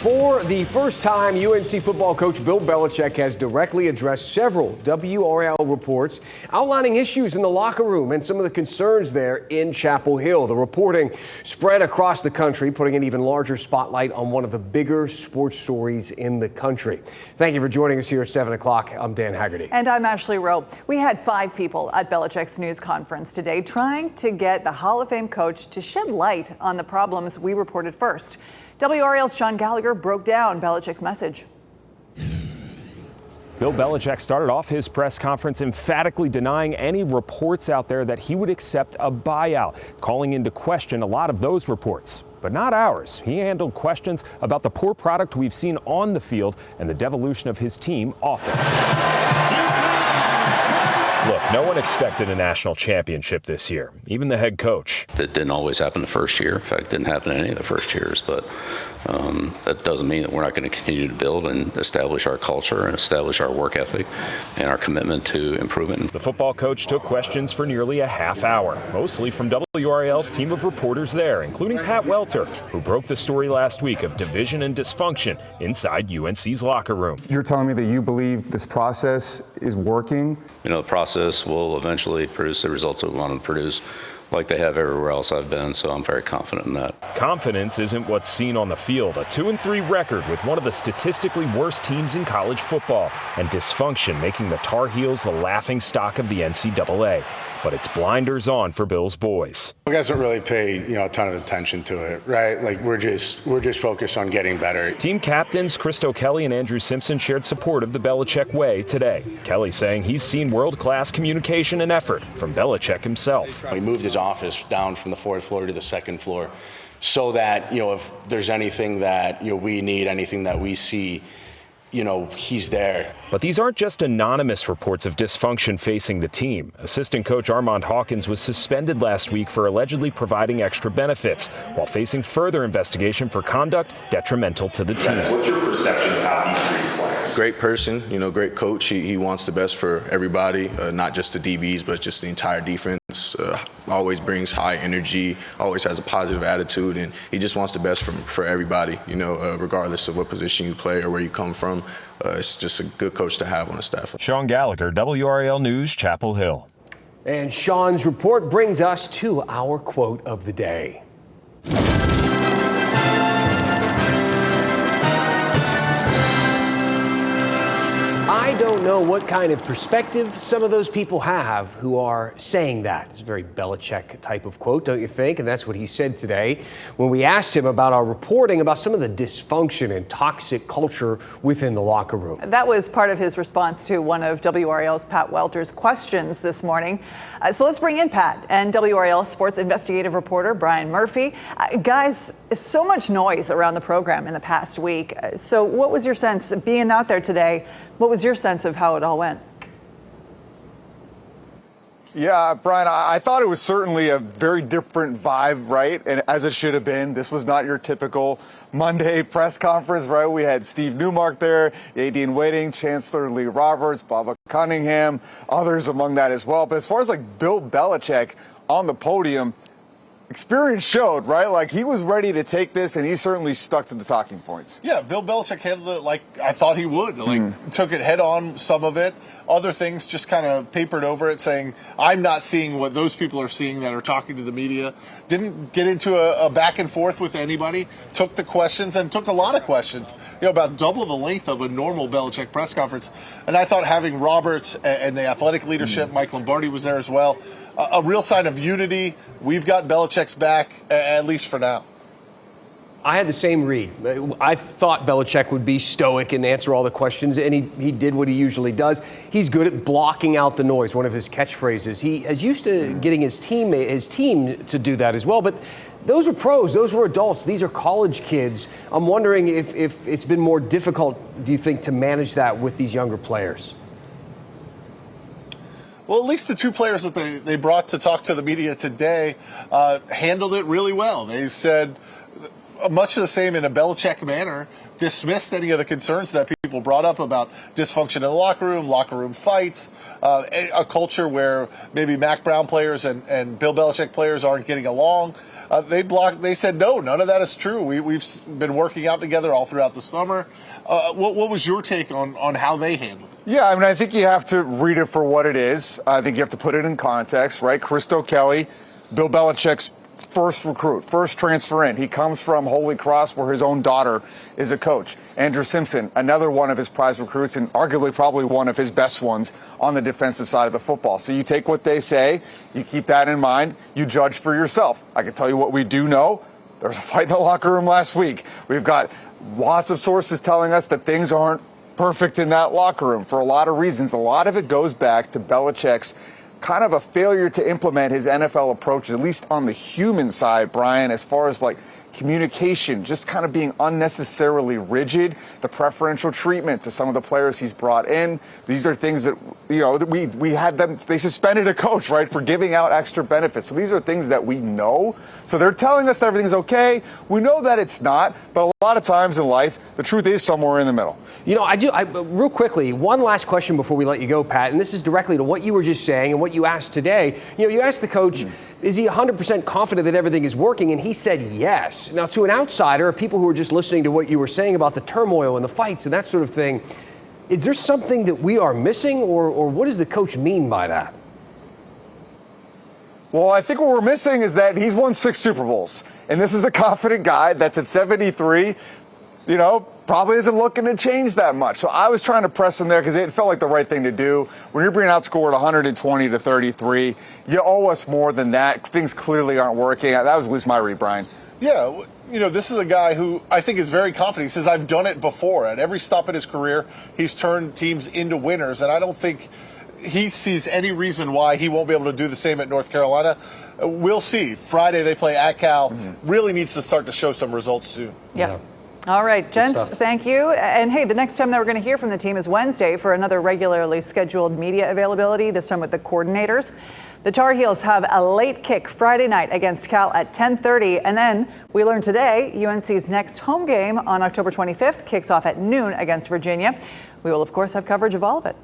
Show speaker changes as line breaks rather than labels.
For the first time, UNC football coach Bill Belichick has directly addressed several WRAL reports outlining issues in the locker room and some of the concerns there in Chapel Hill. The reporting spread across the country, putting an even larger spotlight on one of the bigger sports stories in the country. Thank you for joining us here at 7 o'clock. I'm Dan Haggerty.
And I'm Ashley Rowe. We had 5 people at Belichick's news conference today trying to get the Hall of Fame coach to shed light on the problems we reported first. WRAL's Sean Gallagher broke down Belichick's message.
Bill Belichick started off his press conference emphatically denying any reports out there that he would accept a buyout, calling into question a lot of those reports, but not ours. He handled questions about the poor product we've seen on the field and the devolution of his team off it. Look, no one expected a national championship this year, even the head coach.
That didn't always happen the first year. In fact, it didn't happen in any of the first years. But that doesn't mean that we're not going to continue to build and establish our culture and establish our work ethic and our commitment to improvement.
The football coach took questions for nearly a half hour, mostly from WRAL's team of reporters there, including Pat Welter, who broke the story last week of division and dysfunction inside UNC's locker room.
You're telling me that you believe this process is working?
You know, the process will eventually produce the results that we want to produce, like they have everywhere else I've been, so I'm very confident in that.
Confidence isn't what's seen on the field. A 2-3 record with one of the statistically worst teams in college football, and dysfunction making the Tar Heels the laughingstock of the NCAA. But it's blinders on for Bill's boys.
You guys don't really pay, a ton of attention to it, right? Like we're just focused on getting better.
Team captains Christo Kelly and Andrew Simpson shared support of the Belichick way today. Kelly saying he's seen world-class communication and effort from Belichick himself.
He moved his office down from the 4th floor to the 2nd floor so that, if there's anything that, we need, anything that we see, he's there.
But these aren't just anonymous reports of dysfunction facing the team. Assistant coach Armand Hawkins was suspended last week for allegedly providing extra benefits while facing further investigation for conduct detrimental to the team.
What's your perception of how he treats players?
Great person, great coach. He wants the best for everybody, not just the DBs, but just the entire defense. Always brings high energy, always has a positive attitude, and he just wants the best for everybody, regardless of what position you play or where you come from. It's just a good coach to have on the staff.
Sean Gallagher, WRAL News, Chapel Hill.
And Sean's report brings us to our quote of the day. I don't know what kind of perspective some of those people have who are saying that. It's a very Belichick type of quote, don't you think? And that's what he said today when we asked him about our reporting about some of the dysfunction and toxic culture within the locker room.
That was part of his response to one of WRAL's Pat Welter's questions this morning. So let's bring in Pat and WRAL sports investigative reporter Brian Murphy. Guys, so much noise around the program in the past week. So what was your sense being out there today? What was your sense of how it all went?
Yeah, Brian, I thought it was certainly a very different vibe, right? And as it should have been. This was not your typical Monday press conference, right? We had Steve Newmark there, AD-in-waiting, Chancellor Lee Roberts, Baba Cunningham, others among that as well. But as far as Bill Belichick on the podium, experience showed, right? Like he was ready to take this, and he certainly stuck to the talking points.
Yeah, Bill Belichick handled it like I thought he would. Took it head on, some of it. Other things just kind of papered over it, saying, I'm not seeing what those people are seeing that are talking to the media. Didn't get into a back and forth with anybody. Took the questions and took a lot of questions, about double the length of a normal Belichick press conference. And I thought having Roberts and the athletic leadership, Mike Lombardi was there as well, a real sign of unity. We've got Belichick's back, at least for now.
I had the same read. I thought Belichick would be stoic and answer all the questions, and he did what he usually does. He's good at blocking out the noise, one of his catchphrases. He is used to getting his team to do that as well, but those were pros, those were adults, these are college kids. I'm wondering if it's been more difficult, do you think, to manage that with these younger players?
Well, at least the 2 players that they brought to talk to the media today handled it really well. They said much the same in a Belichick manner, dismissed any of the concerns that people brought up about dysfunction in the locker room fights, a culture where maybe Mac Brown players and Bill Belichick players aren't getting along. They said, no, none of that is true. We've been working out together all throughout the summer. What was your take on how they handled it?
Yeah, I mean, I think you have to read it for what it is. I think you have to put it in context, right? Christo Kelly, Bill Belichick's first recruit, first transfer in. He comes from Holy Cross, where his own daughter is a coach. Andrew Simpson, another one of his prize recruits, and arguably probably one of his best ones on the defensive side of the football. So you take what they say, you keep that in mind, you judge for yourself. I can tell you what we do know. There was a fight in the locker room last week. We've got lots of sources telling us that things aren't perfect in that locker room for a lot of reasons. A lot of it goes back to Belichick's kind of a failure to implement his NFL approach, at least on the human side, Brian, as far as like communication, just kind of being unnecessarily rigid, the preferential treatment to some of the players he's brought in. These are things that, you know, that we had them, they suspended a coach, right, for giving out extra benefits. So these are things that we know. So they're telling us that everything's okay. We know that it's not, but a lot of times in life, the truth is somewhere in the middle.
You know, real quickly, one last question before we let you go, Pat, and this is directly to what you were just saying and what you asked today. You know, you asked the coach, is he 100% confident that everything is working? And he said yes. Now, to an outsider, people who are just listening to what you were saying about the turmoil and the fights and that sort of thing, is there something that we are missing, or what does the coach mean by that?
Well, I think what we're missing is that he's won 6 Super Bowls, and this is a confident guy that's at 73, you know, probably isn't looking to change that much. So I was trying to press him there because it felt like the right thing to do. When you're being outscored 120 to 33, you owe us more than that. Things clearly aren't working. That was at least my read, Brian.
Yeah, you know, this is a guy who I think is very confident. He says, I've done it before. At every stop in his career, he's turned teams into winners, and I don't think he sees any reason why he won't be able to do the same at North Carolina. We'll see. Friday they play at Cal. Really needs to start to show some results soon.
Yeah. All right, gents, thank you. And hey, the next time that we're going to hear from the team is Wednesday for another regularly scheduled media availability, this time with the coordinators. The Tar Heels have a late kick Friday night against Cal at 10:30. And then we learned today UNC's next home game on October 25th kicks off at noon against Virginia. We will, of course, have coverage of all of it.